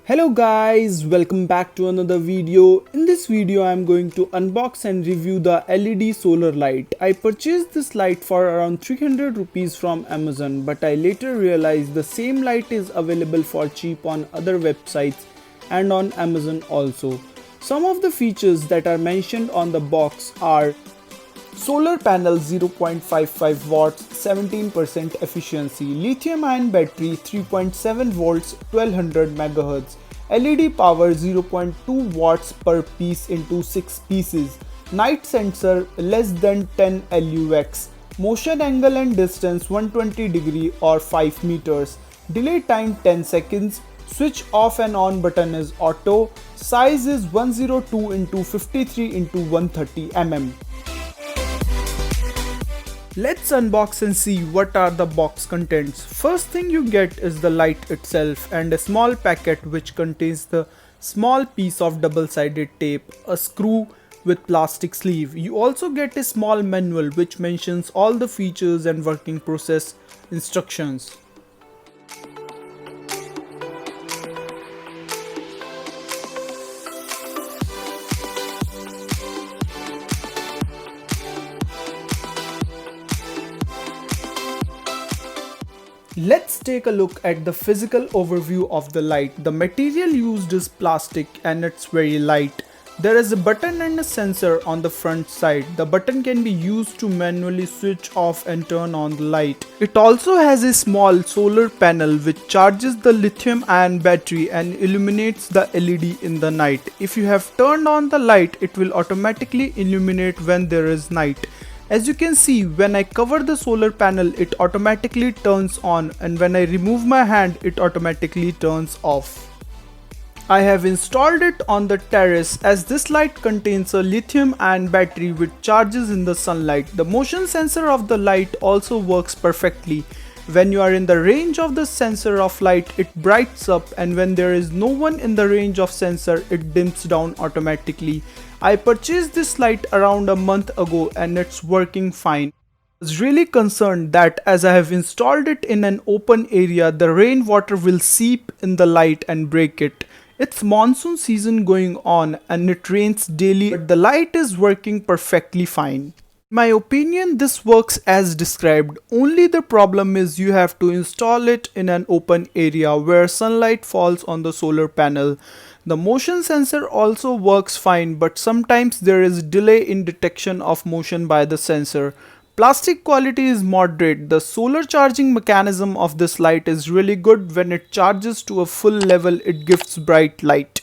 Hello guys, welcome back to another video. In this video I am going to unbox and review the LED solar light. I purchased this light for around 300 rupees from Amazon, but I later realized the same light is available for cheap on other websites and on Amazon also. Some of the features that are mentioned on the box are solar panel 0.55 watts, 17% efficiency, lithium ion battery 3.7 volts, 1200 MHz, LED power 0.2 watts per piece into 6 pieces, night sensor less than 10 lux, motion angle and distance 120 degree or 5 meters, delay time 10 seconds, switch off and on button is auto, size is 102 into 53 into 130 mm. Let's unbox and see what are the box contents. First thing you get is the light itself and a small packet which contains the small piece of double-sided tape, a screw with plastic sleeve. You also get a small manual which mentions all the features and working process instructions. Let's take a look at the physical overview of the light. The material used is plastic and it's very light. There is a button and a sensor on the front side. The button can be used to manually switch off and turn on the light. It also has a small solar panel which charges the lithium ion battery and illuminates the LED in the night. If you have turned on the light, it will automatically illuminate when there is night. As you can see, when I cover the solar panel, it automatically turns on, and when I remove my hand, it automatically turns off. I have installed it on the terrace as this light contains a lithium ion battery which charges in the sunlight. The motion sensor of the light also works perfectly. When you are in the range of the sensor of light, it brights up, and when there is no one in the range of sensor, it dims down automatically. I purchased this light around a month ago and it's working fine. I was really concerned that as I have installed it in an open area, the rainwater will seep in the light and break it. It's monsoon season going on and it rains daily, but the light is working perfectly fine. In my opinion, this works as described. Only the problem is you have to install it in an open area where sunlight falls on the solar panel. The motion sensor also works fine, but sometimes there is delay in detection of motion by the sensor. Plastic quality is moderate. The solar charging mechanism of this light is really good. When it charges to a full level, it gives bright light.